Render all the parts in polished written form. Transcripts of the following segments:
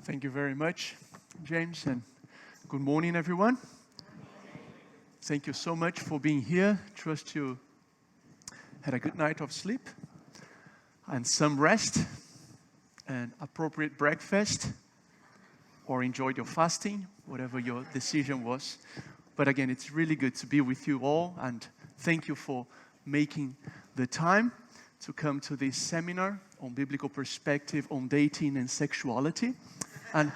Thank you very much, James, and good morning, everyone. Thank you so much for being here. Trust you had a good night of sleep and some rest and appropriate breakfast, or enjoyed your fasting, whatever your decision was. But again, it's really good to be with you all, and thank you for making the time to come to this seminar on biblical perspective on dating and sexuality. And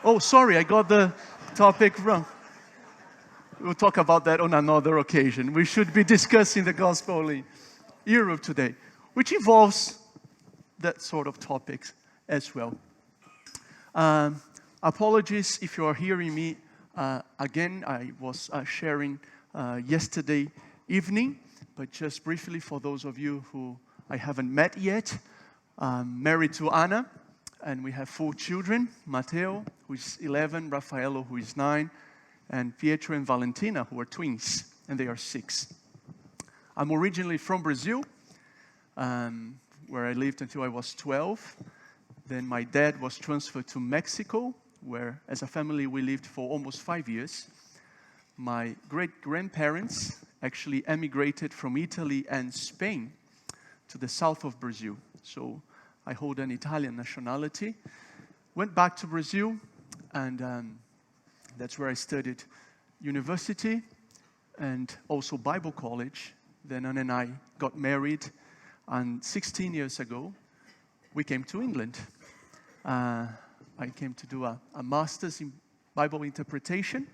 oh, sorry, I got the topic wrong. We'll talk about that on another occasion. We should be discussing the gospel in Europe today, which involves that sort of topics as well. Apologies if you are hearing me again. I was sharing yesterday evening, but just briefly for those of you who I haven't met yet, I'm married to Anna, and we have 4 children: Matteo, who is 11, Raffaello, who is 9, and Pietro and Valentina, who are twins, and they are 6. I'm originally from Brazil, where I lived until I was 12. Then my dad was transferred to Mexico, where as a family we lived for almost 5 years. My great-grandparents actually emigrated from Italy and Spain to the south of Brazil. So I hold an Italian nationality. Went back to Brazil, and that's where I studied university and also Bible college. Then Anna and I got married, and 16 years ago, we came to England. I came to do a master's in Bible interpretation,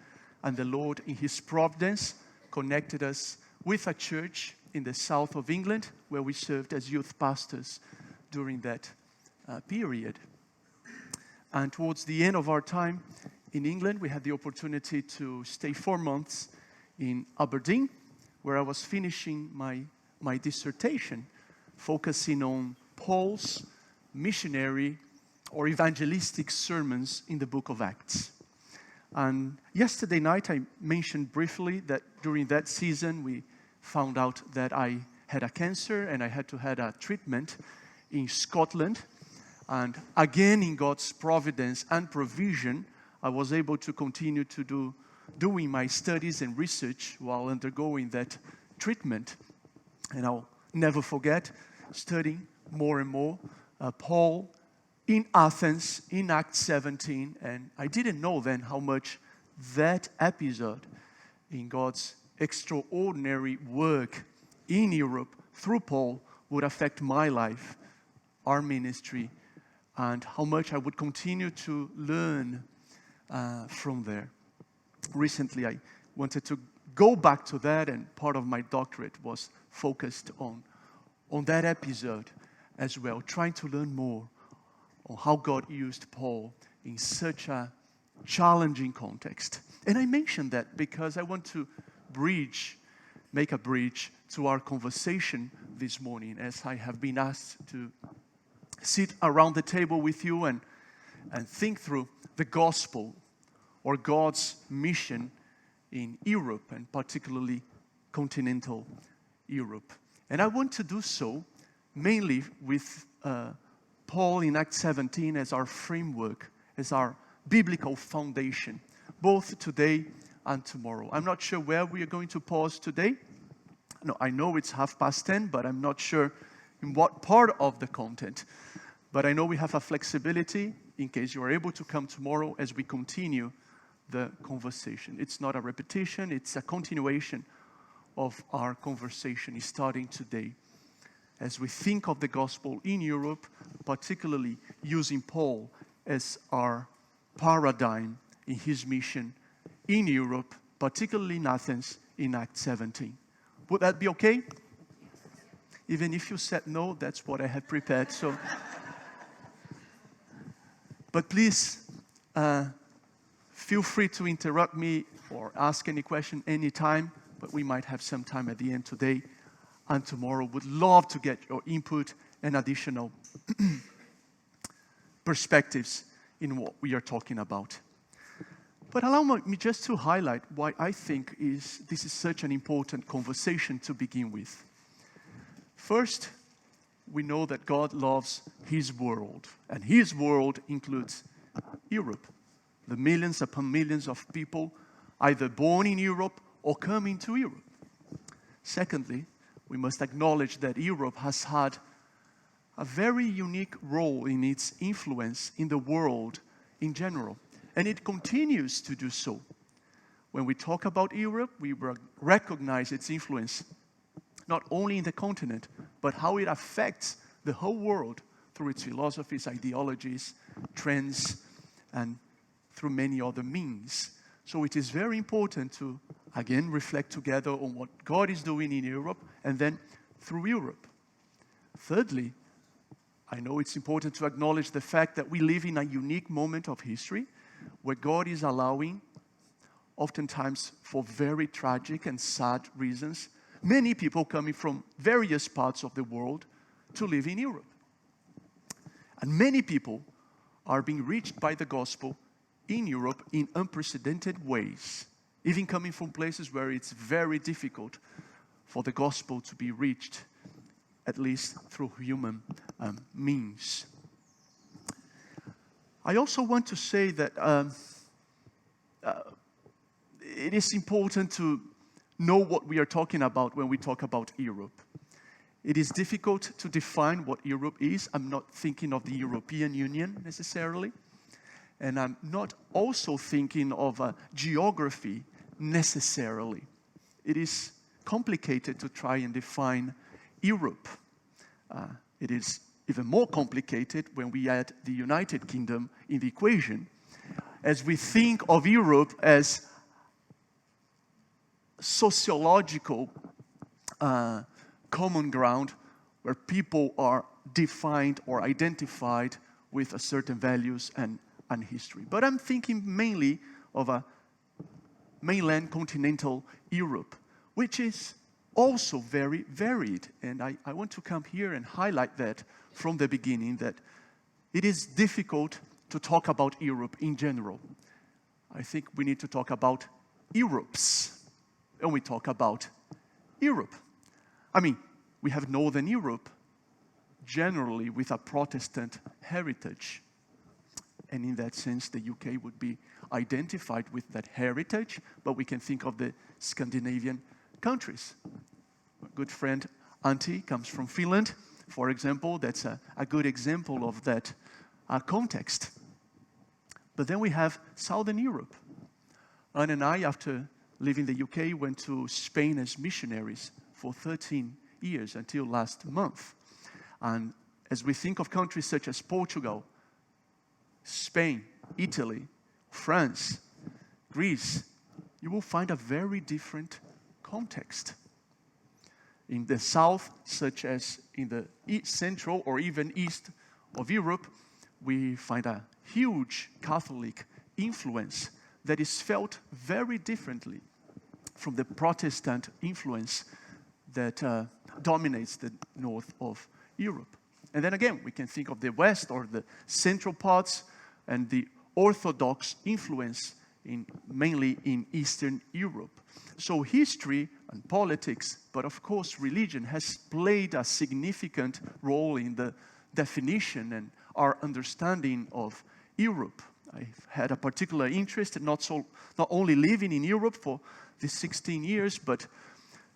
and the Lord, in His providence, connected us with a church in the south of England, where we served as youth pastors during that period. And towards the end of our time in England, we had the opportunity to stay 4 months in Aberdeen, where I was finishing my dissertation, focusing on Paul's missionary or evangelistic sermons in the book of Acts. And yesterday night, I mentioned briefly that during that season, we found out that I had a cancer and I had to have a treatment in Scotland. And again, in God's providence and provision, I was able to continue to doing my studies and research while undergoing that treatment. And I'll never forget studying more and more Paul in Athens in Acts 17. And I didn't know then how much that episode in God's extraordinary work in Europe through Paul would affect my life, our ministry, and how much I would continue to learn from there. Recently, I wanted to go back to that, and part of my doctorate was focused on that episode as well, trying to learn more on how God used Paul in such a challenging context. And I mentioned that because I want to make a bridge to our conversation this morning, as I have been asked to sit around the table with you and think through the gospel or God's mission in Europe, and particularly continental Europe. And I want to do so mainly with Paul in Acts 17 as our framework, as our biblical foundation, both today and tomorrow. I'm not sure where we are going to pause today. No, I know it's 10:30, but I'm not sure in what part of the content. But I know we have a flexibility in case you are able to come tomorrow as we continue the conversation. It's not a repetition, it's a continuation of our conversation starting today. As we think of the gospel in Europe, particularly using Paul as our paradigm in his mission in Europe, particularly in Athens, in Acts 17. Would that be okay? Even if you said no, that's what I had prepared. So, but please feel free to interrupt me or ask any question anytime. But we might have some time at the end today and tomorrow. Would love to get your input and additional perspectives in what we are talking about. But allow me just to highlight why I think this is such an important conversation to begin with. First, we know that God loves His world, and His world includes Europe, the millions upon millions of people either born in Europe or coming to Europe. Secondly, we must acknowledge that Europe has had a very unique role in its influence in the world in general, and it continues to do so. When we talk about Europe, we recognize its influence not only in the continent, but how it affects the whole world through its philosophies, ideologies, trends, and through many other means. So it is very important to, again, reflect together on what God is doing in Europe and then through Europe. Thirdly, I know it's important to acknowledge the fact that we live in a unique moment of history where God is allowing, oftentimes for very tragic and sad reasons, many people coming from various parts of the world to live in Europe. And many people are being reached by the gospel in Europe in unprecedented ways, even coming from places where it's very difficult for the gospel to be reached, at least through human means. I also want to say that it is important to know what we are talking about when we talk about Europe. It is difficult to define what Europe is. I'm not thinking of the European Union necessarily. And I'm not also thinking of geography necessarily. It is complicated to try and define Europe. It is even more complicated when we add the United Kingdom in the equation, as we think of Europe as sociological common ground where people are defined or identified with a certain values and history. But I'm thinking mainly of a mainland continental Europe, which is also very varied. And I want to come here and highlight that from the beginning, that it is difficult to talk about Europe in general. I think we need to talk about Europes, and we talk about Europe. I mean, we have Northern Europe, generally with a Protestant heritage. And in that sense, the UK would be identified with that heritage, but we can think of the Scandinavian countries. My good friend Antti comes from Finland, for example. That's a good example of that context. But then we have Southern Europe. Anne and I, after leaving the UK, went to Spain as missionaries for 13 years until last month. And as we think of countries such as Portugal, Spain, Italy, France, Greece, you will find a very different context. In the south, such as in the central or even east of Europe, we find a huge Catholic influence that is felt very differently from the Protestant influence that dominates the north of Europe. And then again, we can think of the west or the central parts and the Orthodox influence mainly in Eastern Europe. So history and politics, but of course religion, has played a significant role in the definition and our understanding of Europe. I've had a particular interest in not only living in Europe for these 16 years, but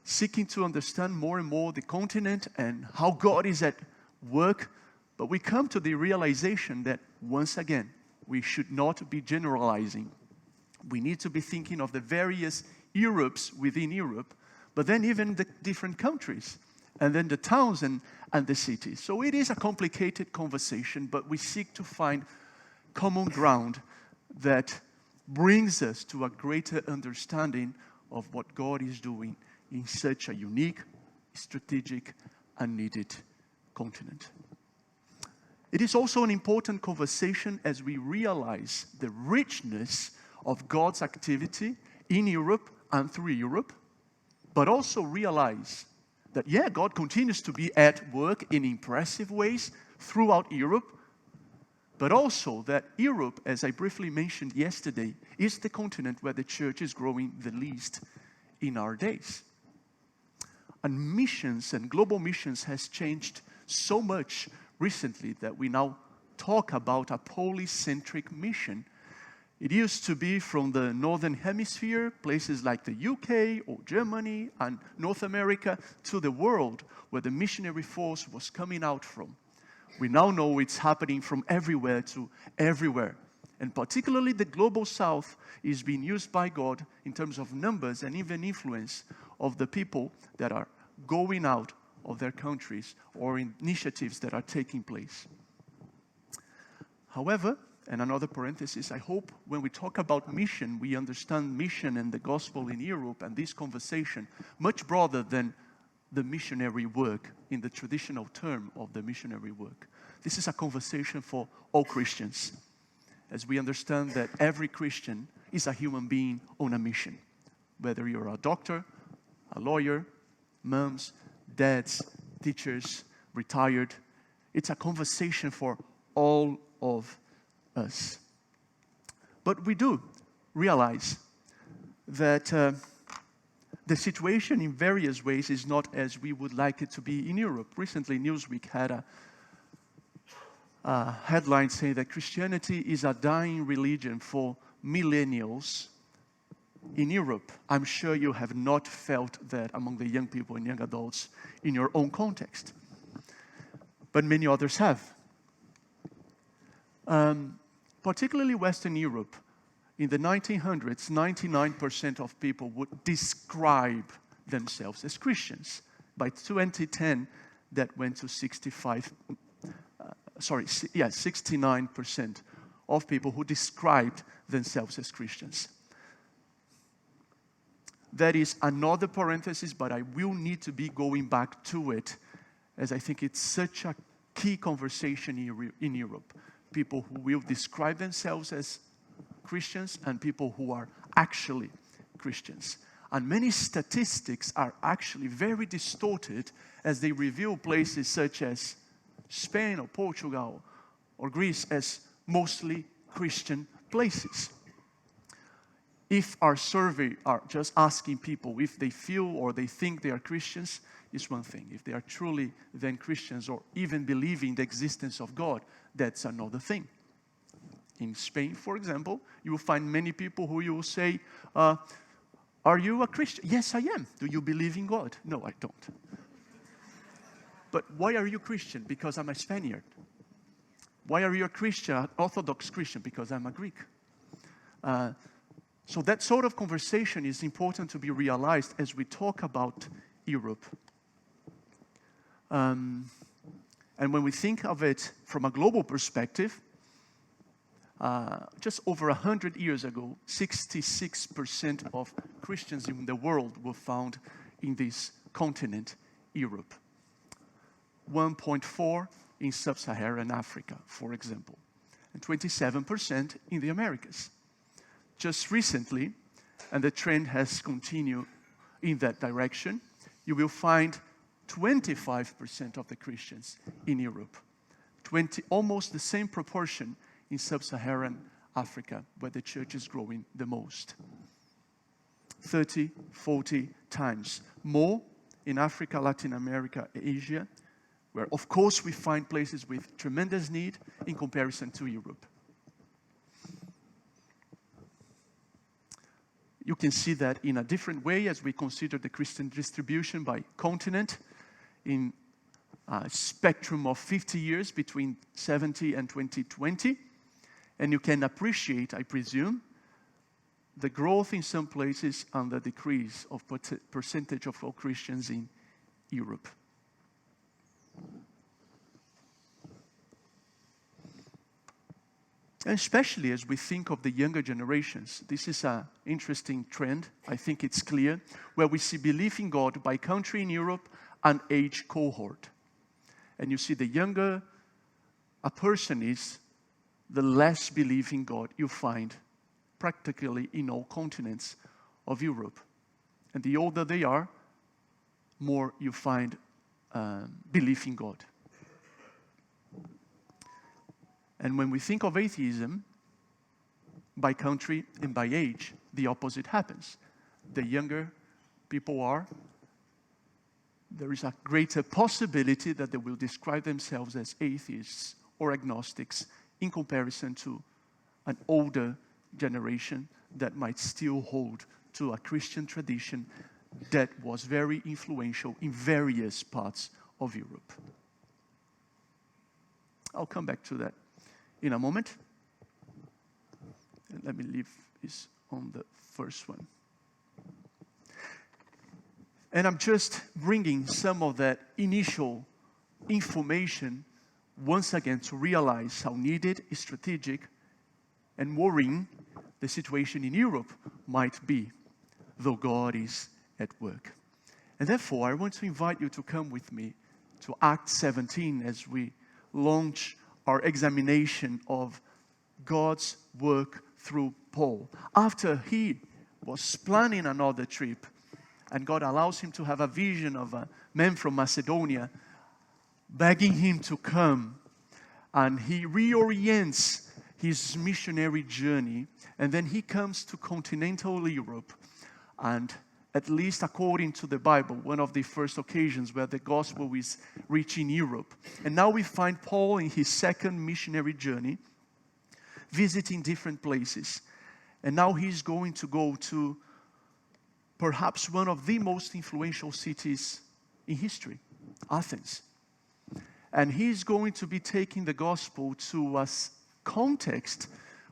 seeking to understand more and more the continent and how God is at work. But we come to the realization that, once again, we should not be generalizing. We need to be thinking of the various Europes within Europe, but then even the different countries, and then the towns and the cities. So it is a complicated conversation, but we seek to find common ground that brings us to a greater understanding of what God is doing in such a unique, strategic, and needed continent. It is also an important conversation as we realize the richness of God's activity in Europe and through Europe, but also realize that, yeah, God continues to be at work in impressive ways throughout Europe, but also that Europe, as I briefly mentioned yesterday, is the continent where the church is growing the least in our days. And missions and global missions has changed so much recently that we now talk about a polycentric mission. It used to be from the Northern Hemisphere, places like the UK or Germany and North America, to the world where the missionary force was coming out from. We now know it's happening from everywhere to everywhere. And particularly the global south is being used by God in terms of numbers and even influence of the people that are going out of their countries or initiatives that are taking place. However, and another parenthesis, I hope when we talk about mission, we understand mission and the gospel in Europe and this conversation much broader than the missionary work in the traditional term of the missionary work. This is a conversation for all Christians, as we understand that every Christian is a human being on a mission. Whether you're a doctor, a lawyer, moms, dads, teachers, retired, it's a conversation for all of us. But we do realize that the situation in various ways is not as we would like it to be in Europe. Recently, Newsweek had a headline saying that Christianity is a dying religion for millennials in Europe. I'm sure you have not felt that among the young people and young adults in your own context. But many others have. Particularly Western Europe, in the 1900s, 99% of people would describe themselves as Christians. By 2010, that went to 69% of people who described themselves as Christians. That is another parenthesis, but I will need to be going back to it, as I think it's such a key conversation in Europe. People who will describe themselves as Christians and people who are actually Christians. And many statistics are actually very distorted as they reveal places such as Spain or Portugal or Greece as mostly Christian places. If our survey are just asking people if they feel or they think they are Christians, is one thing. If they are truly then Christians or even believing the existence of God, that's another thing. In Spain, for example, you will find many people who you will say, are you a Christian? Yes, I am. Do you believe in God? No, I don't. But why are you Christian? Because I'm a Spaniard. Why are you a Christian, Orthodox Christian? Because I'm a Greek. So that sort of conversation is important to be realized as we talk about Europe. And when we think of it from a global perspective, just over 100 years ago, 66% of Christians in the world were found in this continent, Europe. 1.4 in sub-Saharan Africa, for example, and 27% in the Americas. Just recently, and the trend has continued in that direction, you will find 25% of the Christians in Europe. Almost the same proportion in sub-Saharan Africa, where the church is growing the most. 30, 40 times more in Africa, Latin America, Asia, where of course we find places with tremendous need in comparison to Europe. You can see that in a different way as we consider the Christian distribution by continent in a spectrum of 50 years between 70 and 2020. And you can appreciate, I presume, the growth in some places and the decrease of percentage of all Christians in Europe. And especially as we think of the younger generations, this is an interesting trend, I think it's clear, where we see belief in God by country in Europe and age cohort. And you see the younger a person is, the less belief in God you find practically in all continents of Europe. And the older they are, more you find belief in God. And when we think of atheism, by country and by age, the opposite happens. The younger people are, there is a greater possibility that they will describe themselves as atheists or agnostics in comparison to an older generation that might still hold to a Christian tradition that was very influential in various parts of Europe. I'll come back to that in a moment. And let me leave this on the first one. And I'm just bringing some of that initial information once again to realize how needed, strategic, and worrying the situation in Europe might be, though God is at work. And therefore, I want to invite you to come with me to Acts 17 as we launch our examination of God's work through Paul. After he was planning another trip, and God allows him to have a vision of a man from Macedonia begging him to come, and he reorients his missionary journey, and then he comes to continental Europe, and at least according to the Bible, one of the first occasions where the gospel is reaching Europe. And now we find Paul in his second missionary journey, visiting different places. And now he's going to go to perhaps one of the most influential cities in history, Athens. And he's going to be taking the gospel to a context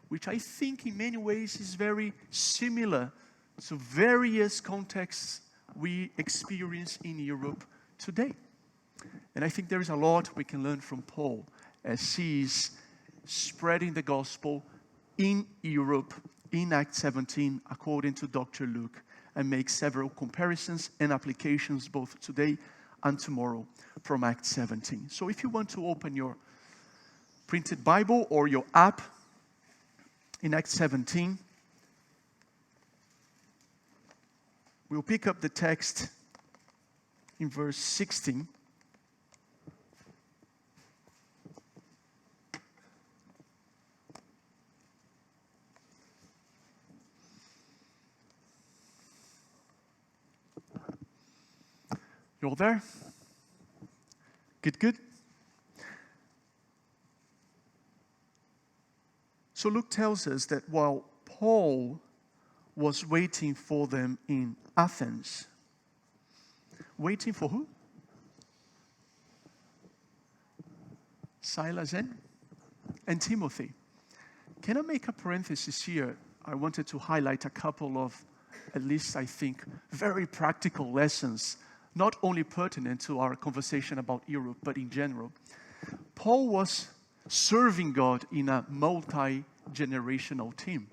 which I think in many ways is very similar to various contexts we experience in Europe today. And I think there is a lot we can learn from Paul as he's spreading the gospel in Europe in Acts 17 according to Dr. Luke, and make several comparisons and applications both today and tomorrow from Acts 17. So if you want to open your printed Bible or your app in Acts 17, we'll pick up the text in verse 16. You all there? Good. So Luke tells us that while Paul was waiting for them in Athens, waiting for who? Silas and Timothy. Can I make a parenthesis here? I wanted to highlight a couple of, at least I think, very practical lessons, not only pertinent to our conversation about Europe, but in general. Paul was serving God in a multi-generational team.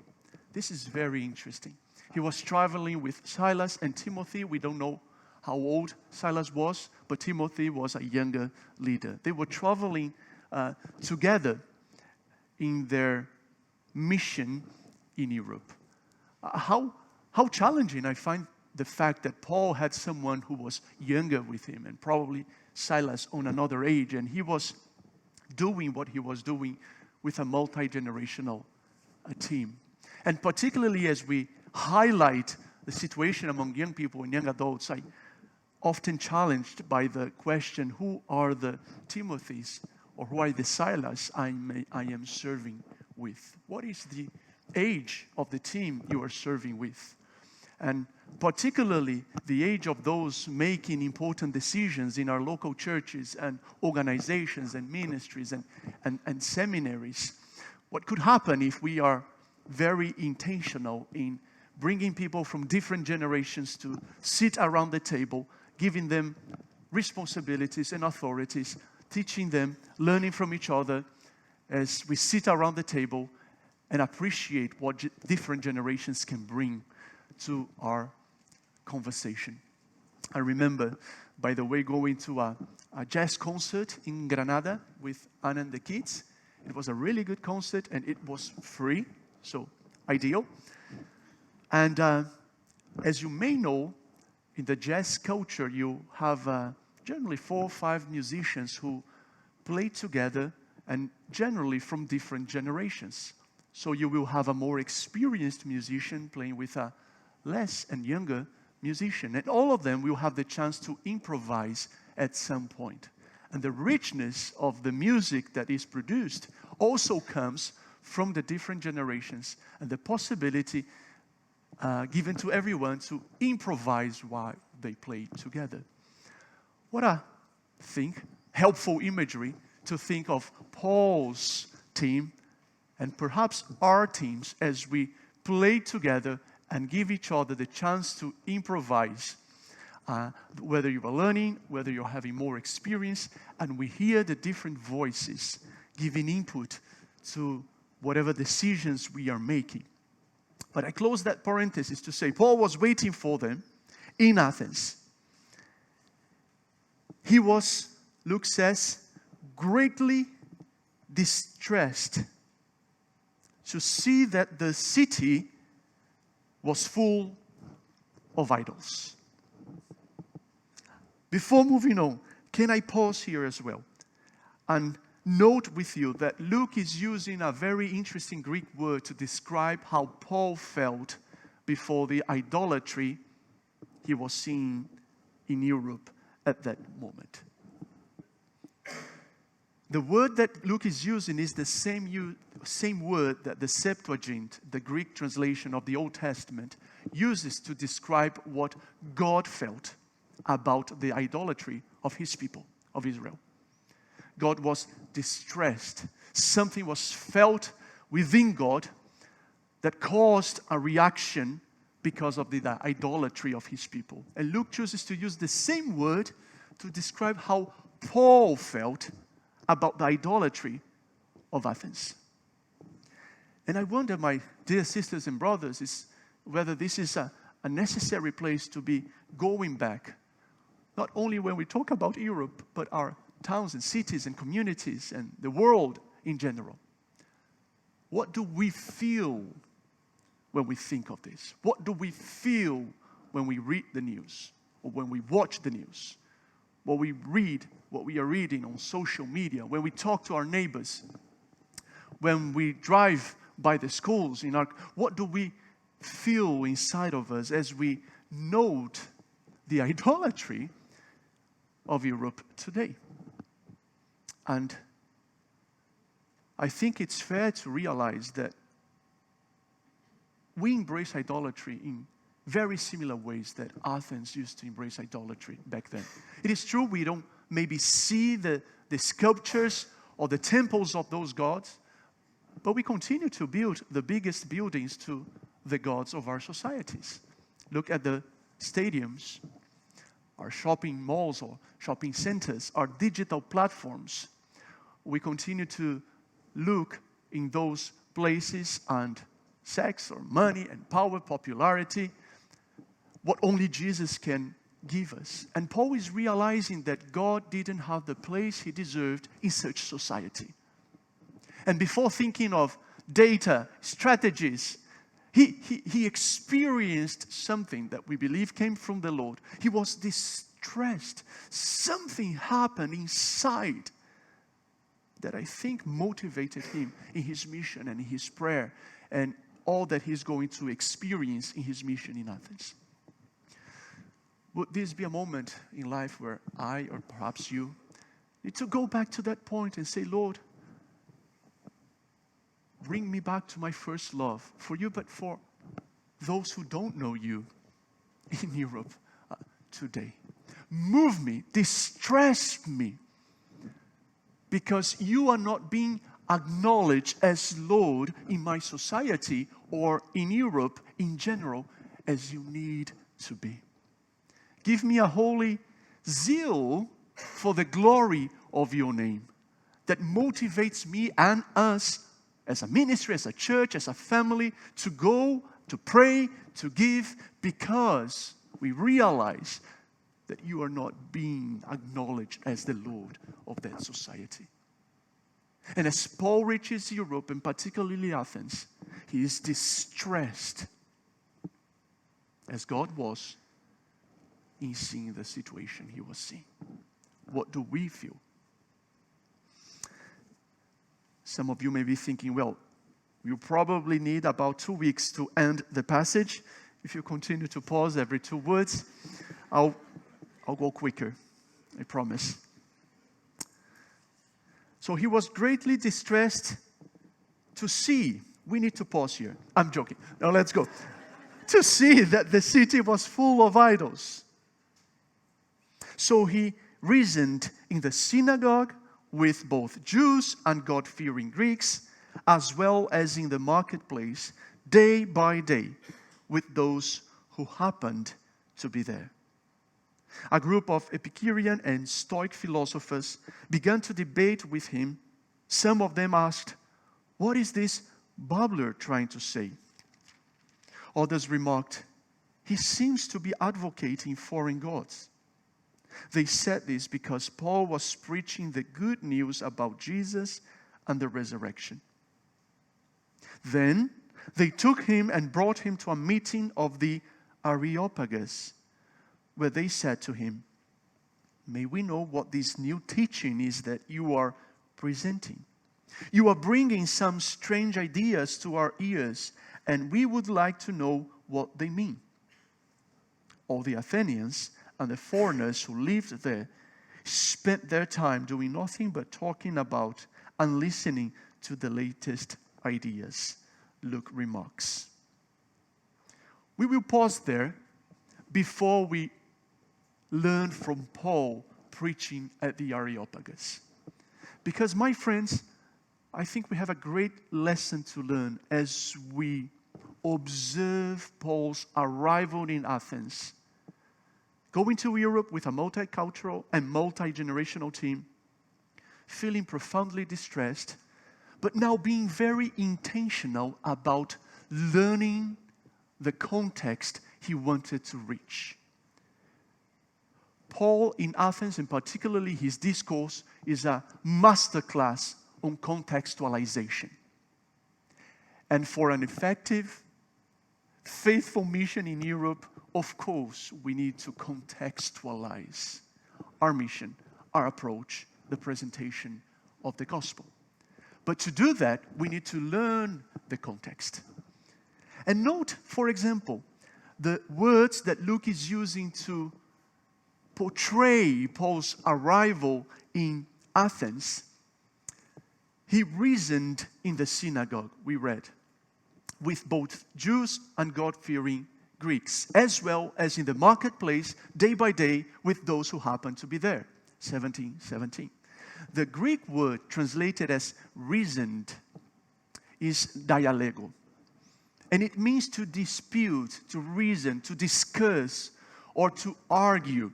This is very interesting. He was traveling with Silas and Timothy. We don't know how old Silas was, but Timothy was a younger leader. They were traveling together in their mission in Europe. How challenging I find the fact that Paul had someone who was younger with him, and probably Silas on another age, and he was doing what he was doing with a multi-generational team. And particularly as we highlight the situation among young people and young adults, I often challenged by the question, who are the Timothys or who are the Silas I am serving with? What is the age of the team you are serving with? And particularly the age of those making important decisions in our local churches and organizations and ministries and seminaries. What could happen if we are very intentional in bringing people from different generations to sit around the table, giving them responsibilities and authorities, teaching them, learning from each other as we sit around the table and appreciate what different generations can bring to our conversation. I remember, by the way, going to a jazz concert in Granada with Anna and the kids. It was a really good concert and it was free, so ideal. And as you may know, in the jazz culture, you have generally 4 or 5 musicians who play together and generally from different generations. So you will have a more experienced musician playing with a less and younger musician. And all of them will have the chance to improvise at some point. And the richness of the music that is produced also comes from the different generations and the possibility given to everyone to improvise while they play together. What I think, helpful imagery to think of Paul's team and perhaps our teams as we play together and give each other the chance to improvise. Whether you are learning, whether you're having more experience, and we hear the different voices giving input to whatever decisions we are making. But I close that parenthesis to say Paul was waiting for them in Athens. He was, Luke says, greatly distressed to see that the city was full of idols. Before moving on, can I pause here as well and note with you that Luke is using a very interesting Greek word to describe how Paul felt before the idolatry he was seeing in Europe at that moment. The word that Luke is using is the same word that the Septuagint, the Greek translation of the Old Testament, uses to describe what God felt about the idolatry of his people, of Israel. God was distressed. Something was felt within God that caused a reaction because of the idolatry of his people. And Luke chooses to use the same word to describe how Paul felt about the idolatry of Athens. And I wonder, my dear sisters and brothers, is whether this is a necessary place to be going back, not only when we talk about Europe, but our towns and cities and communities and the world in general. What do we feel when we think of this? What do we feel when we read the news or when we watch the news? What we read, what we are reading on social media, when we talk to our neighbors, when we drive by the schools, what do we feel inside of us as we note the idolatry of Europe today? And I think it's fair to realize that we embrace idolatry in very similar ways that Athens used to embrace idolatry back then. It is true we don't maybe see the sculptures or the temples of those gods, but we continue to build the biggest buildings to the gods of our societies. Look at the stadiums, our shopping malls or shopping centers, our digital platforms. We continue to look in those places and sex or money and power, popularity, what only Jesus can give us. And Paul is realizing that God didn't have the place he deserved in such society. And before thinking of data, strategies, he experienced something that we believe came from the Lord. He was distressed. Something happened inside that I think motivated him in his mission and in his prayer and all that he's going to experience in his mission in Athens. Would this be a moment in life where I, or perhaps you, need to go back to that point and say, Lord, bring me back to my first love for you, but for those who don't know you in Europe today. Move me, distress me, because you are not being acknowledged as Lord in my society or in Europe in general as you need to be. Give me a holy zeal for the glory of your name that motivates me and us as a ministry, as a church, as a family to go, to pray, to give, because we realize that you are not being acknowledged as the Lord of that society. And as Paul reaches Europe, and particularly Athens, he is distressed, as God was, in seeing the situation he was seeing. What do we feel? Some of you may be thinking, well, you probably need about 2 weeks to end the passage. If you continue to pause every 2 words, I'll go quicker, I promise. So he was greatly distressed to see. We need to pause here. I'm joking. Now let's go. To see that the city was full of idols. So he reasoned in the synagogue with both Jews and God-fearing Greeks, as well as in the marketplace, day by day, with those who happened to be there. A group of Epicurean and Stoic philosophers began to debate with him. Some of them asked, "What is this babbler trying to say?" Others remarked, "He seems to be advocating foreign gods." They said this because Paul was preaching the good news about Jesus and the resurrection. Then they took him and brought him to a meeting of the Areopagus, where they said to him, "May we know what this new teaching is that you are presenting? You are bringing some strange ideas to our ears, and we would like to know what they mean." All the Athenians and the foreigners who lived there spent their time doing nothing but talking about and listening to the latest ideas. Luke remarks. We will pause there before we learn from Paul preaching at the Areopagus. Because, my friends, I think we have a great lesson to learn as we observe Paul's arrival in Athens, going to Europe with a multicultural and multi-generational team, feeling profoundly distressed, but now being very intentional about learning the context he wanted to reach. Paul in Athens, and particularly his discourse, is a masterclass on contextualization. And for an effective, faithful mission in Europe, of course, we need to contextualize our mission, our approach, the presentation of the gospel. But to do that, we need to learn the context. And note, for example, the words that Luke is using to portray Paul's arrival in Athens. He reasoned in the synagogue, we read, with both Jews and God-fearing Greeks, as well as in the marketplace, day by day, with those who happened to be there. 17:17. The Greek word translated as reasoned is dialego. And it means to dispute, to reason, to discuss, or to argue.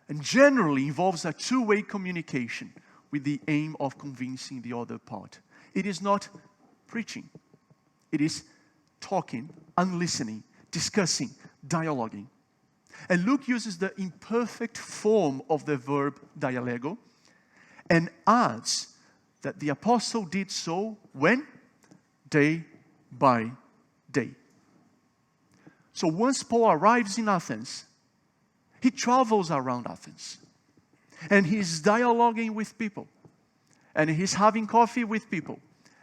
And generally involves a two-way communication with the aim of convincing the other part. It is not preaching. It is talking and listening, discussing, dialoguing. And Luke uses the imperfect form of the verb dialego and adds that the apostle did so when? Day by day. So once Paul arrives in Athens, he travels around Athens. And he's dialoguing with people. And he's having coffee with people.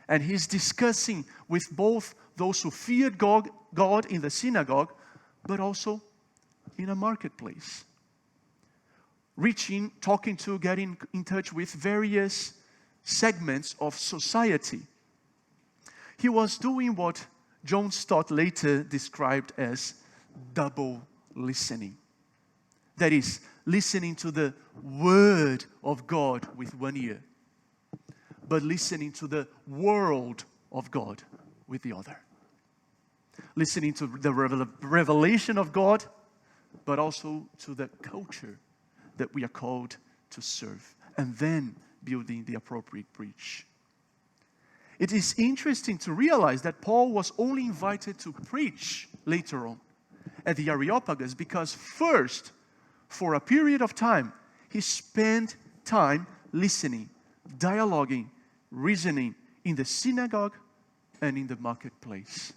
And he's discussing with both those who feared God in the synagogue, but also in a marketplace. Reaching, talking to, getting in touch with various segments of society. He was doing what John Stott later described as double listening. That is, listening to the Word of God with one ear, but listening to the world of God with the other. Listening to the revelation of God, but also to the culture that we are called to serve, and then building the appropriate bridge. It is interesting to realize that Paul was only invited to preach later on at the Areopagus because first, for a period of time, he spent time listening, dialoguing, reasoning in the synagogue and in the marketplace.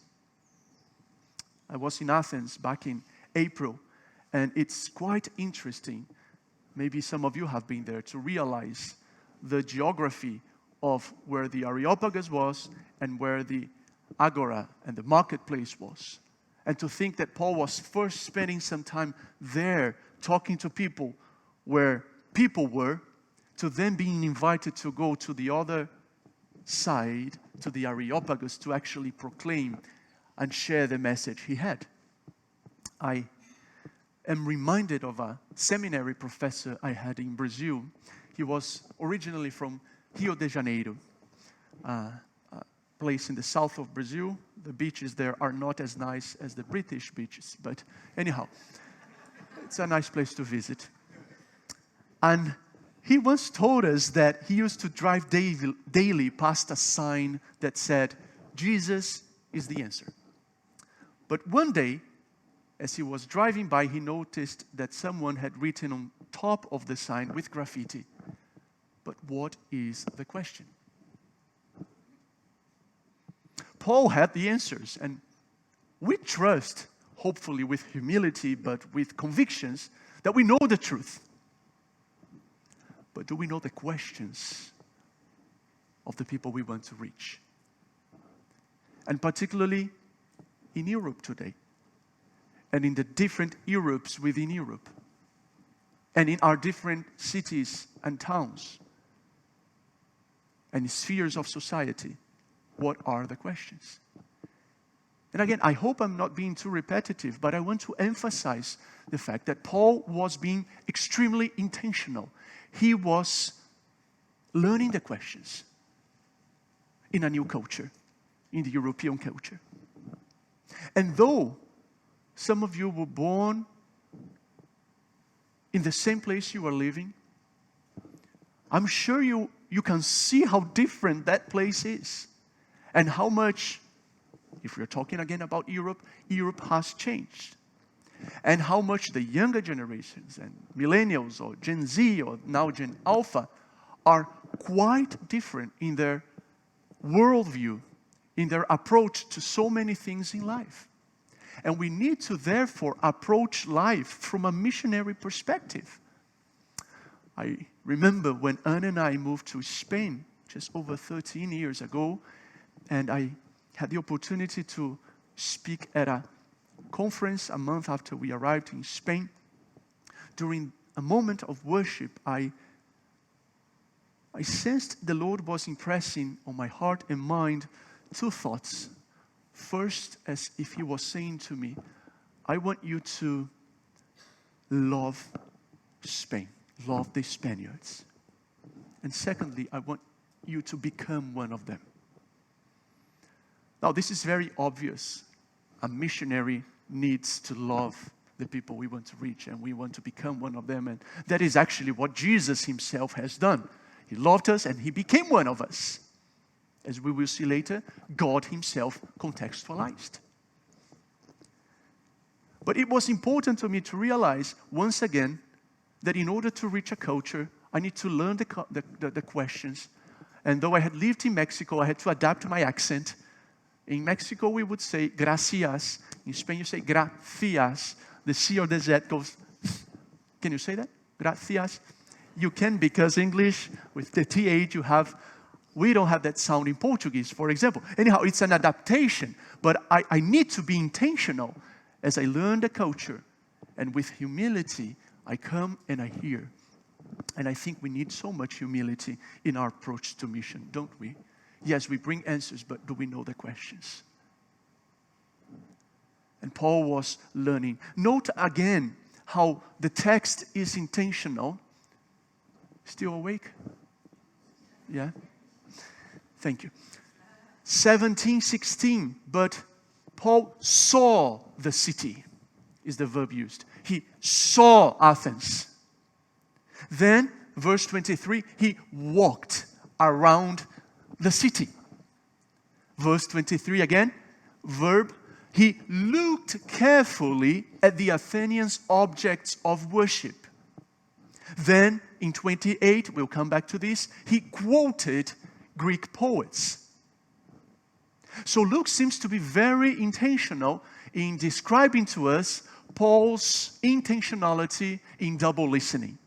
I was in Athens back in April, and it's quite interesting, maybe some of you have been there, to realize the geography of where the Areopagus was and where the Agora and the marketplace was. And to think that Paul was first spending some time there talking to people where people were, to then being invited to go to the other side, to the Areopagus, to actually proclaim and share the message he had. I am reminded of a seminary professor I had in Brazil. He was originally from Rio de Janeiro, a place in the south of Brazil. The beaches there are not as nice as the British beaches, but anyhow, it's a nice place to visit. And he once told us that he used to drive daily past a sign that said, "Jesus is the answer." But one day, as he was driving by, he noticed that someone had written on top of the sign with graffiti, "But what is the question?" Paul had the answers, and we trust, hopefully with humility, but with convictions, that we know the truth. But do we know the questions of the people we want to reach? And particularly in Europe today, and in the different Europes within Europe, and in our different cities and towns, and spheres of society, what are the questions? And again, I hope I'm not being too repetitive, but I want to emphasize the fact that Paul was being extremely intentional. He was learning the questions in a new culture, in the European culture. And though some of you were born in the same place you are living, I'm sure you can see how different that place is. And how much, if we're talking again about Europe, Europe has changed. And how much the younger generations and millennials or Gen Z or now Gen Alpha are quite different in their worldview, in their approach to so many things in life. And we need to therefore approach life from a missionary perspective. I remember when Anna and I moved to Spain just over 13 years ago, and I had the opportunity to speak at a conference a month after we arrived in Spain. During a moment of worship, I sensed the Lord was impressing on my heart and mind two thoughts. First, as if He was saying to me, I want you to love Spain, love the Spaniards. And secondly, I want you to become one of them. Now, this is very obvious. A missionary needs to love the people we want to reach, and we want to become one of them. And that is actually what Jesus Himself has done. He loved us, and He became one of us. As we will see later, God Himself contextualized. But it was important to me to realize, once again, that in order to reach a culture, I need to learn the questions. And though I had lived in Mexico, I had to adapt my accent. In Mexico, we would say gracias. In Spain, you say gracias. The C or the Z goes. Can you say that? Gracias. You can, because English, with the TH, we don't have that sound in Portuguese, for example. Anyhow, it's an adaptation. But I need to be intentional as I learn the culture. And with humility, I come and I hear. And I think we need so much humility in our approach to mission, don't we? Yes, we bring answers, but do we know the questions? And Paul was learning. Note again how the text is intentional. Still awake? Yeah? Thank you. 17:16, but Paul saw the city, is the verb used. He saw Athens. Then, verse 23, he walked around the city. Verse 23 again, verb, he looked carefully at the Athenians' objects of worship. Then, in 28, we'll come back to this, he quoted Greek poets. So Luke seems to be very intentional in describing to us Paul's intentionality in double listening.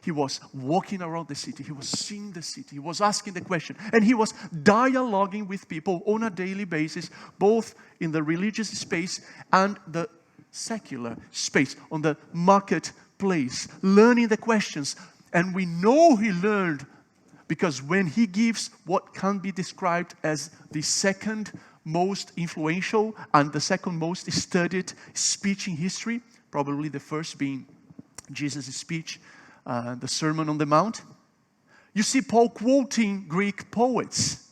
He was walking around the city. He was seeing the city. He was asking the question. And he was dialoguing with people on a daily basis, both in the religious space and the secular space, on the marketplace, learning the questions. And we know he learned because when he gives what can be described as the second most influential and the second most studied speech in history, probably the first being Jesus' speech, the Sermon on the Mount. You see Paul quoting Greek poets.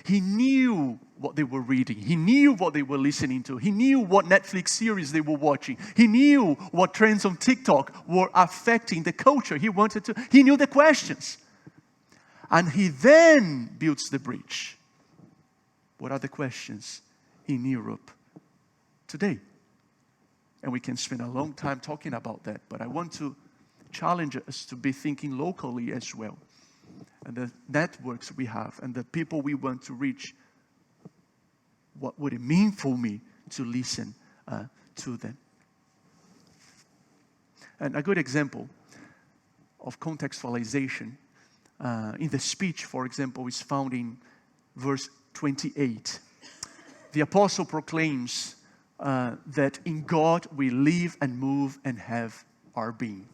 He knew what they were reading. He knew what they were listening to. He knew what Netflix series they were watching. He knew what trends on TikTok were affecting the culture. He knew the questions. And he then builds the bridge. What are the questions in Europe today? And we can spend a long time talking about that, but I want to challenge us to be thinking locally as well. And the networks we have and the people we want to reach, what would it mean for me to listen to them? And a good example of contextualization in the speech, for example, is found in verse 28. The apostle proclaims that in God we live and move and have our being.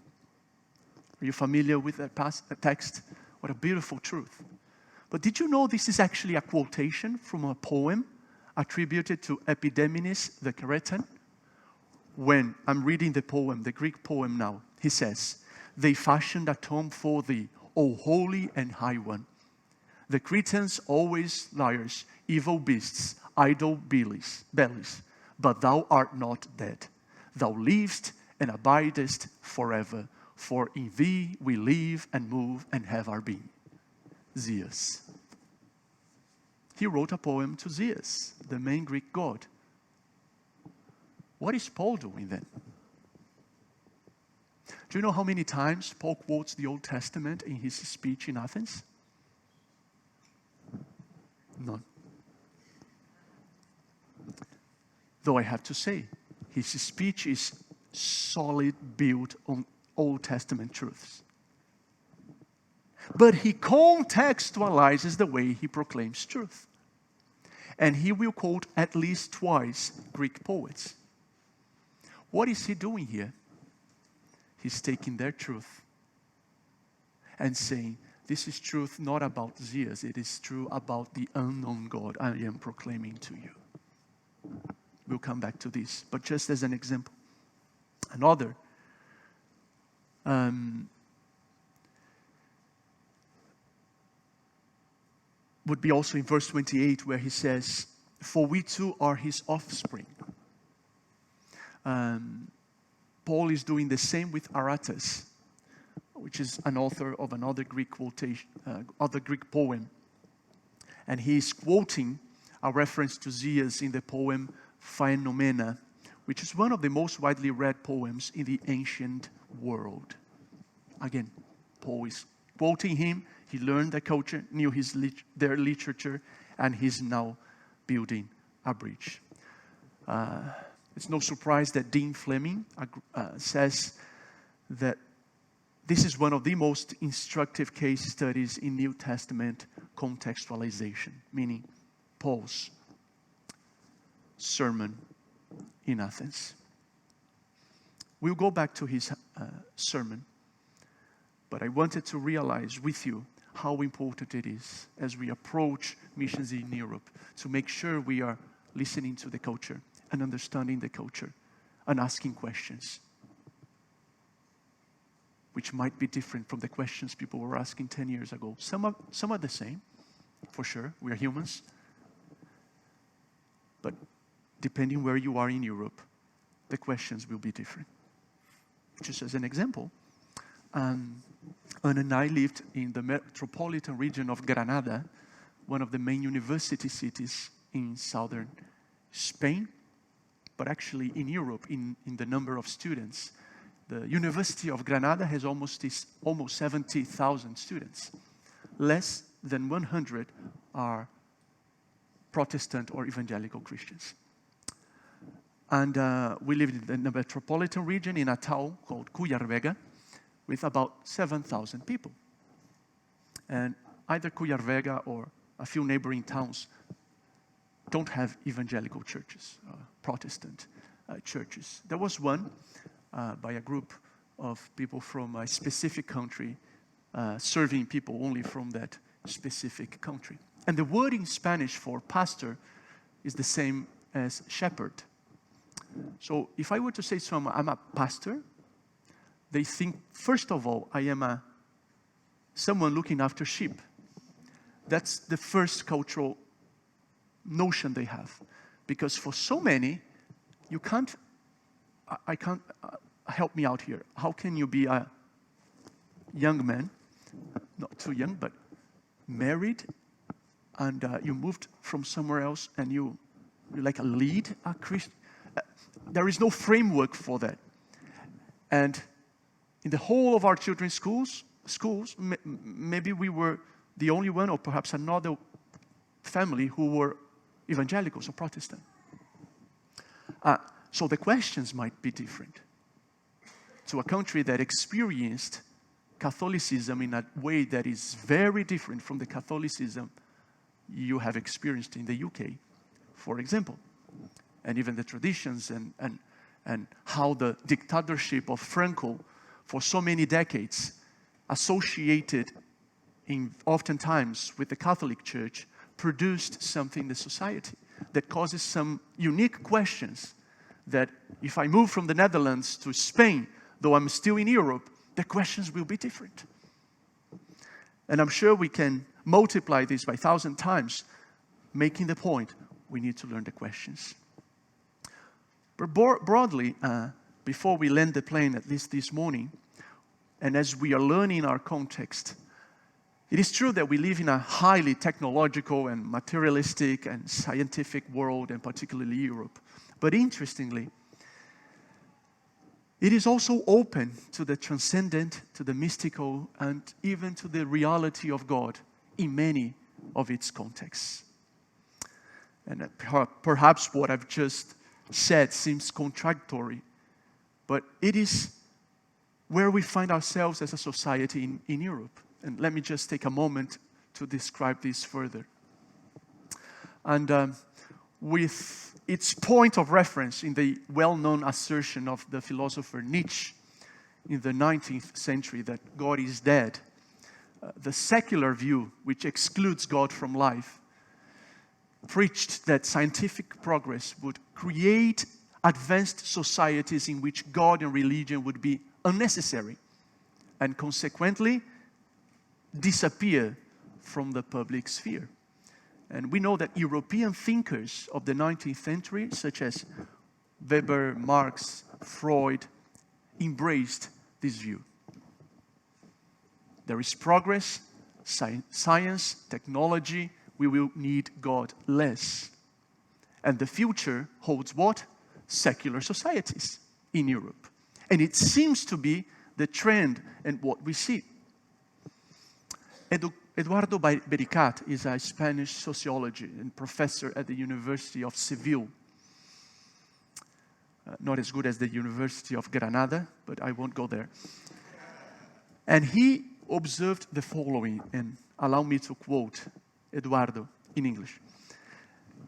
Are you familiar with that text? What a beautiful truth. But did you know this is actually a quotation from a poem attributed to Epidamenes the Cretan? When I'm reading the poem, the Greek poem now, he says, "They fashioned a tomb for thee, O holy and high one. The Cretans always liars, evil beasts, idle bellies. But thou art not dead. Thou livest and abidest forever. For in thee we live and move and have our being." Zeus. He wrote a poem to Zeus, the main Greek god. What is Paul doing then? Do you know how many times Paul quotes the Old Testament in his speech in Athens? None. Though I have to say, his speech is solid, built on Old Testament truths. But he contextualizes the way he proclaims truth. And he will quote at least twice Greek poets. What is he doing here? He's taking their truth and saying, this is truth not about Zeus, it is true about the unknown God I am proclaiming to you. We'll come back to this, but just as an example. Another would be also in verse 28 where he says, "For we too are his offspring." Paul is doing the same with Aratus, which is an author of another Greek quotation, other Greek poem. And he is quoting a reference to Zeus in the poem Phaenomena, which is one of the most widely read poems in the ancient world. Again, Paul is quoting him. He learned the culture, knew their literature, and he's now building a bridge. It's no surprise that Dean Fleming says that this is one of the most instructive case studies in New Testament contextualization, meaning Paul's sermon in Athens. We'll go back to his sermon, but I wanted to realize with you how important it is as we approach missions in Europe to make sure we are listening to the culture and understanding the culture and asking questions which might be different from the questions people were asking 10 years ago. Some are the same, for sure. We are humans. But depending where you are in Europe, the questions will be different. Just as an example, Anne and I lived in the metropolitan region of Granada, one of the main university cities in southern Spain, but actually in Europe, in the number of students. The University of Granada has almost 70,000 students. Less than 100 are Protestant or evangelical Christians. And we lived in the metropolitan region in a town called Cuyarvega, with about 7,000 people. And either Cuyarvega or a few neighboring towns don't have evangelical churches, Protestant churches. There was one by a group of people from a specific country, serving people only from that specific country. And the word in Spanish for pastor is the same as shepherd. So if I were to say to someone, I'm a pastor, they think, first of all, I am someone looking after sheep. That's the first cultural notion they have. Because for so many, I can't, help me out here. How can you be a young man, not too young, but married, and you moved from somewhere else, and you're like a lead, a Christian? There is no framework for that. And in the whole of our children's schools, maybe we were the only one, or perhaps another family, who were evangelicals or Protestant. So the questions might be different. To a country that experienced Catholicism in a way that is very different from the Catholicism you have experienced in the UK, for example. And even the traditions and how the dictatorship of Franco for so many decades associated oftentimes with the Catholic Church produced something in the society that causes some unique questions that if I move from the Netherlands to Spain, though I'm still in Europe, the questions will be different. And I'm sure we can multiply this by 1,000 times, making the point, we need to learn the questions. But broadly, before we land the plane, at least this morning, and as we are learning our context, it is true that we live in a highly technological and materialistic and scientific world, and particularly Europe. But interestingly, it is also open to the transcendent, to the mystical, and even to the reality of God in many of its contexts. And perhaps what I've just said seems contradictory, but it is where we find ourselves as a society in Europe. And let me just take a moment to describe this further. And with its point of reference in the well-known assertion of the philosopher Nietzsche in the 19th century that God is dead, the secular view, which excludes God from life, preached that scientific progress would create advanced societies in which God and religion would be unnecessary and consequently disappear from the public sphere. And we know that European thinkers of the 19th century, such as Weber, Marx, Freud, embraced this view. There is progress, science, technology, we will need God less. And the future holds what? Secular societies in Europe. And it seems to be the trend and what we see. Eduardo Bericat is a Spanish sociologist and professor at the University of Seville. Not as good as the University of Granada, but I won't go there. And he observed the following, and allow me to quote Eduardo in English.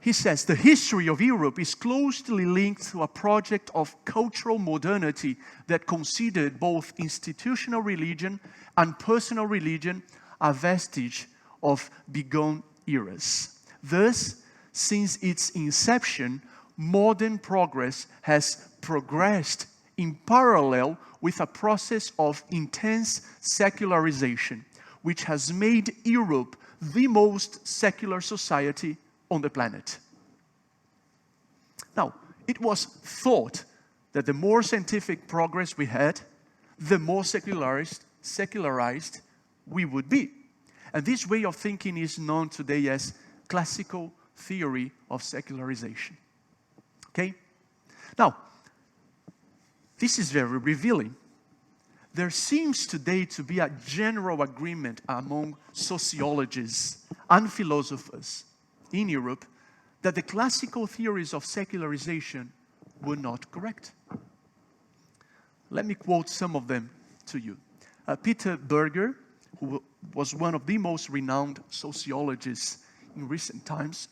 He says, the history of Europe is closely linked to a project of cultural modernity that considered both institutional religion and personal religion a vestige of bygone eras. Thus, since its inception, modern progress has progressed in parallel with a process of intense secularization, which has made Europe the most secular society on the planet. Now, it was thought that the more scientific progress we had, the more secularized we would be. And this way of thinking is known today as classical theory of secularization. Okay? Now, this is very revealing. There seems today to be a general agreement among sociologists and philosophers in Europe that the classical theories of secularization were not correct. Let me quote some of them to you. Peter Berger, who was one of the most renowned sociologists in recent times,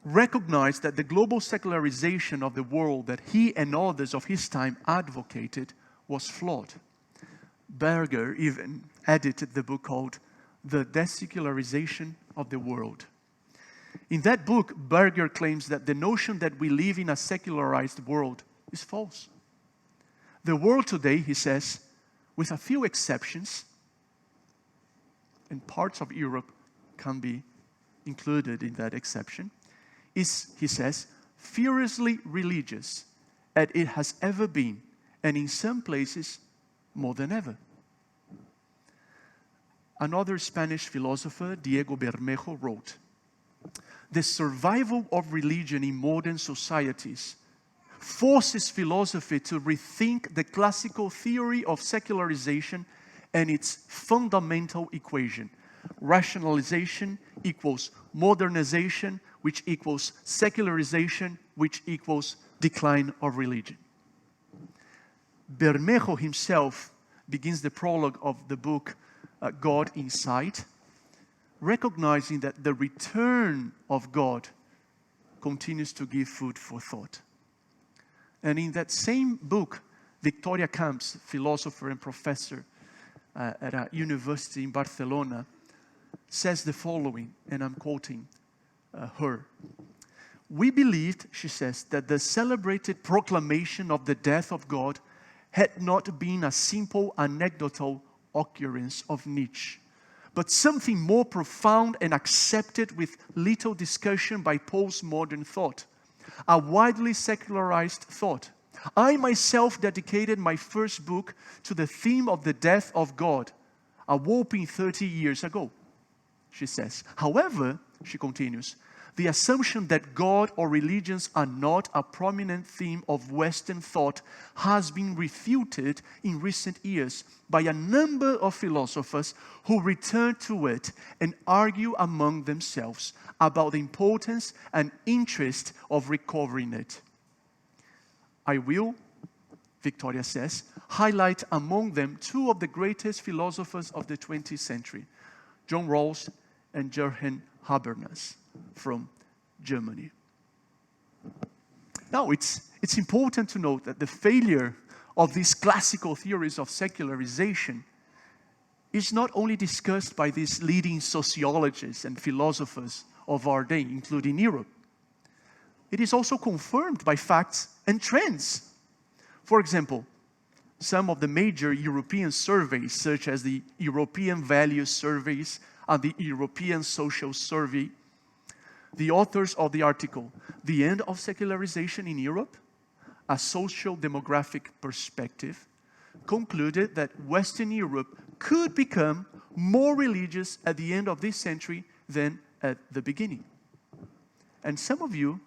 recognized that the global secularization of the world that he and others of his time advocated was flawed. Berger even edited the book called The Desecularization of the World. In that book, Berger claims that the notion that we live in a secularized world is false. The world today, he says, with a few exceptions, and parts of Europe can be included in that exception, is, he says, furiously religious as it has ever been, and in some places, more than ever. Another Spanish philosopher, Diego Bermejo, wrote, "The survival of religion in modern societies forces philosophy to rethink the classical theory of secularization and its fundamental equation. Rationalization equals modernization, which equals secularization, which equals decline of religion." Bermejo himself begins the prologue of the book God Inside, recognizing that the return of God continues to give food for thought. And in that same book, Victoria Camps, philosopher and professor at a university in Barcelona, says the following, and I'm quoting her. "We believed," she says, "that the celebrated proclamation of the death of God had not been a simple anecdotal occurrence of Nietzsche, but something more profound and accepted with little discussion by postmodern thought, a widely secularized thought. I myself dedicated my first book to the theme of the death of God, a whopping 30 years ago," she says. "However," she continues, "the assumption that God or religions are not a prominent theme of Western thought has been refuted in recent years by a number of philosophers who return to it and argue among themselves about the importance and interest of recovering it. I will," Victoria says, "highlight among them two of the greatest philosophers of the 20th century, John Rawls and Jürgen Habermas from Germany." Now, it's important to note that the failure of these classical theories of secularization is not only discussed by these leading sociologists and philosophers of our day, including Europe. It is also confirmed by facts and trends. For example, some of the major European surveys, such as the European Values Surveys and the European Social Survey, the authors of the article, "The End of Secularization in Europe, a Social Demographic Perspective," concluded that Western Europe could become more religious at the end of this century than at the beginning. And some of you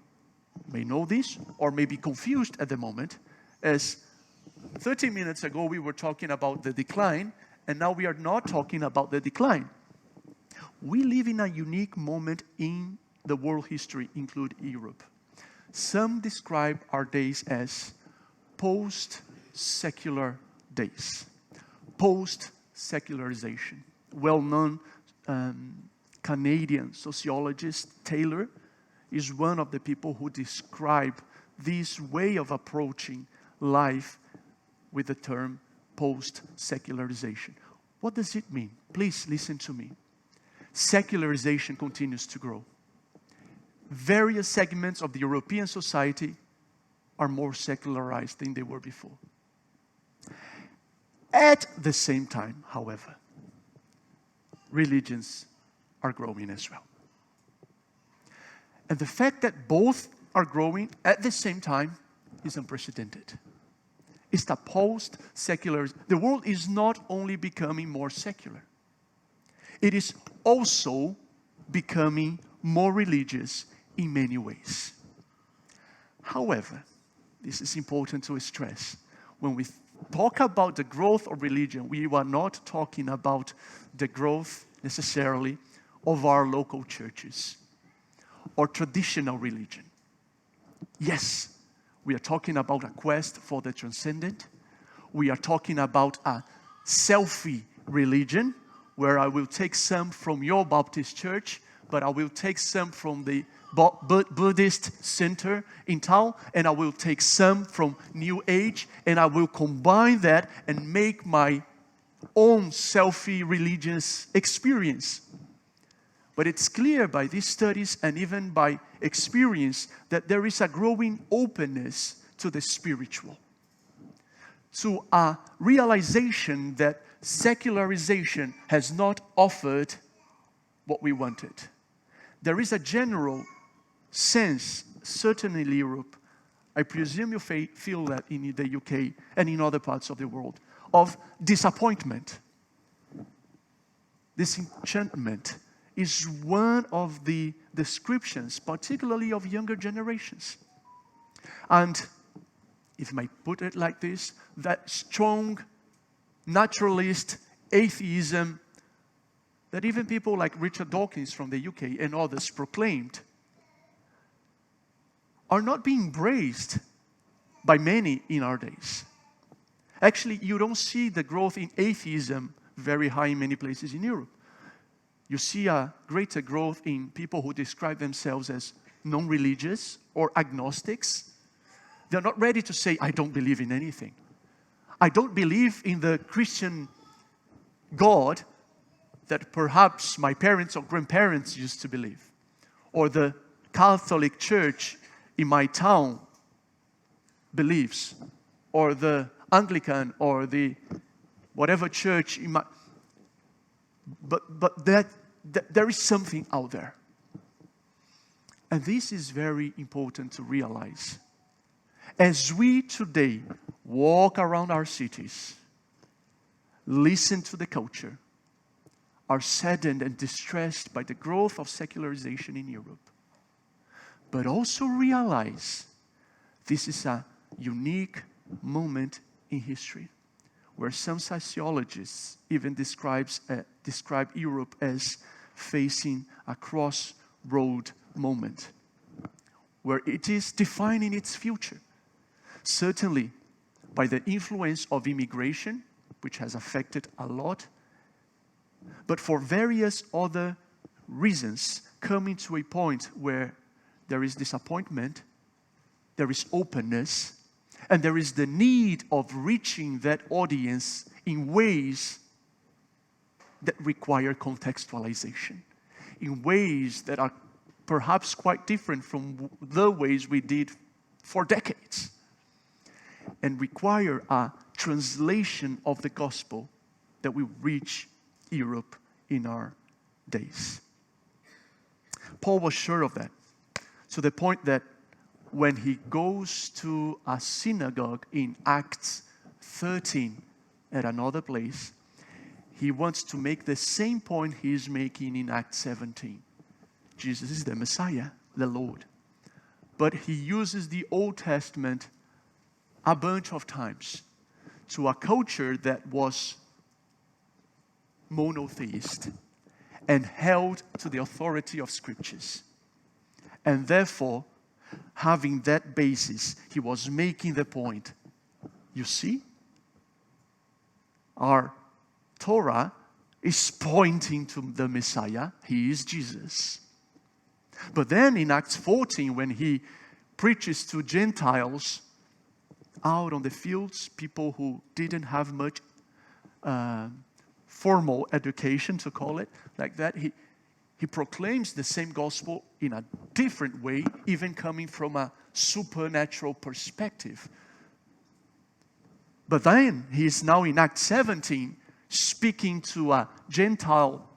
may know this or may be confused at the moment, as 30 minutes ago we were talking about the decline, and now we are not talking about the decline. We live in a unique moment in the world history, including Europe. Some describe our days as post-secular days, post-secularization. Well-known Canadian sociologist Taylor is one of the people who describe this way of approaching life with the term post-secularization. What does it mean? Please listen to me. Secularization continues to grow. Various segments of the European society are more secularized than they were before. At the same time, however, religions are growing as well. And the fact that both are growing at the same time is unprecedented. It's the post-secular. The world is not only becoming more secular, it is also becoming more religious in many ways. However, this is important to stress. When we talk about the growth of religion, we are not talking about the growth necessarily of our local churches or traditional religion. Yes, we are talking about a quest for the transcendent. we are talking about a selfie religion, where I will take some from your Baptist church, but I will take some from the Buddhist center in town, and I will take some from New Age, and I will combine that and make my own selfie religious experience. But it's clear by these studies and even by experience that there is a growing openness to the spiritual, to a realization that secularization has not offered what we wanted. There is a general sense, certainly in Europe, I presume you feel that in the UK and in other parts of the world, of disappointment. Disenchantment is one of the descriptions, particularly of younger generations. And if I might put it like this, that strong naturalist atheism that even people like Richard Dawkins from the UK and others proclaimed are not being embraced by many in our days. Actually, you don't see the growth in atheism very high in many places in Europe. You see a greater growth in people who describe themselves as non-religious or agnostics. They're not ready to say, I don't believe in anything. I don't believe in the Christian God that perhaps my parents or grandparents used to believe, or the Catholic Church in my town believes, or the Anglican, or the whatever church in my... But there is something out there. And this is very important to realize. As we today walk around our cities, listen to the culture, are saddened and distressed by the growth of secularization in Europe, but also realize this is a unique moment in history where some sociologists even describe Europe as facing a crossroad moment, where it is defining its future. Certainly by the influence of immigration, which has affected a lot, but for various other reasons, coming to a point where there is disappointment, there is openness, and there is the need of reaching that audience in ways that require contextualization, in ways that are perhaps quite different from the ways we did for decades, and require a translation of the gospel that will reach Europe in our days. Paul was sure of that, to the point that when he goes to a synagogue in Acts 13 at another place, he wants to make the same point he is making in Acts 17. Jesus is the Messiah, the Lord. But he uses the Old Testament a bunch of times to a culture that was monotheist and held to the authority of scriptures. And therefore, having that basis, he was making the point, you see, our Torah is pointing to the Messiah. He is Jesus. But then in Acts 14, when he preaches to Gentiles out on the fields, people who didn't have much formal education, to call it like that, he proclaims the same gospel in a different way, even coming from a supernatural perspective. But then he is now in Acts 17 speaking to a Gentile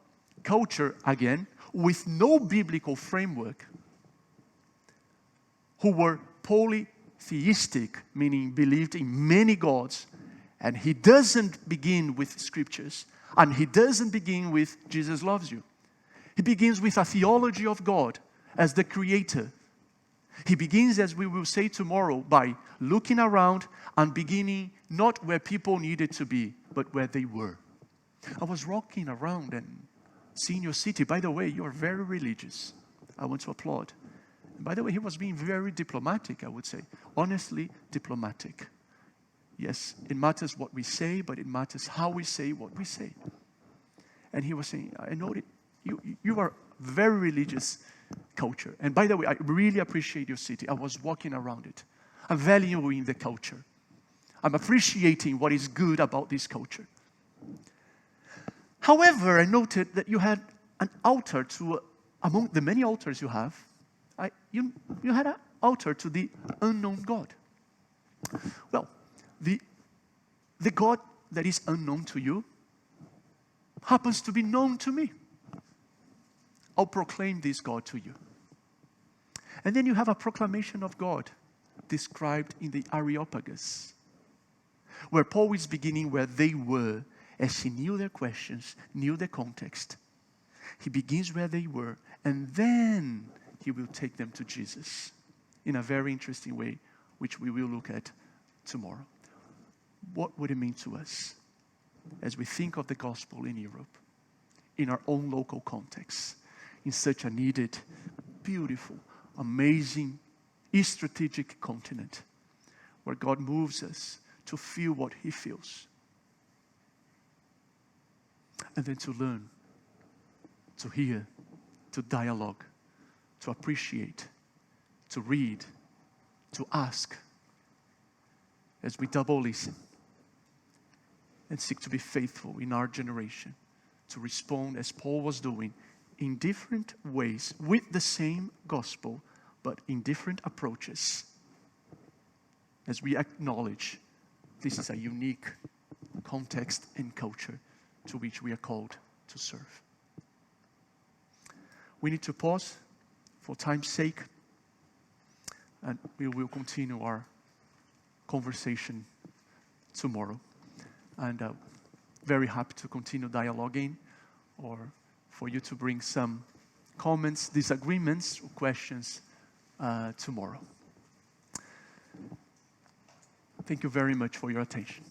culture again with no biblical framework, who were polytheistic, meaning believed in many gods. And he doesn't begin with scriptures, and he doesn't begin with Jesus loves you. He begins with a theology of God as the creator. He begins, as we will say tomorrow, by looking around and beginning not where people needed to be, but where they were. I was walking around and seeing your city. By the way, you are very religious. I want to applaud. And by the way, he was being very diplomatic, I would say. Honestly, diplomatic. Yes, it matters what we say, but it matters how we say what we say. And he was saying, I know that you are very religious culture. And by the way, I really appreciate your city. I was walking around it. I'm valuing the culture. I'm appreciating what is good about this culture. However, I noted that you had an altar to, among the many altars you have, you had an altar to the unknown God. Well, the God that is unknown to you happens to be known to me. I'll proclaim this God to you. And then you have a proclamation of God described in the Areopagus, where Paul is beginning where they were, as he knew their questions, knew the context. He begins where they were, and then he will take them to Jesus in a very interesting way, which we will look at tomorrow. What would it mean to us as we think of the gospel in Europe, in our own local context, in such a needed, beautiful, amazing, strategic continent where God moves us to feel what he feels, and then to learn, to hear, to dialogue, to appreciate, to read, to ask, as we double listen and seek to be faithful in our generation, to respond as Paul was doing in different ways with the same gospel, but in different approaches, as we acknowledge this is a unique context and culture to which we are called to serve. We need to pause for time's sake, and we will continue our conversation tomorrow. And very happy to continue dialoguing, or for you to bring some comments, disagreements, or questions tomorrow. Thank you very much for your attention.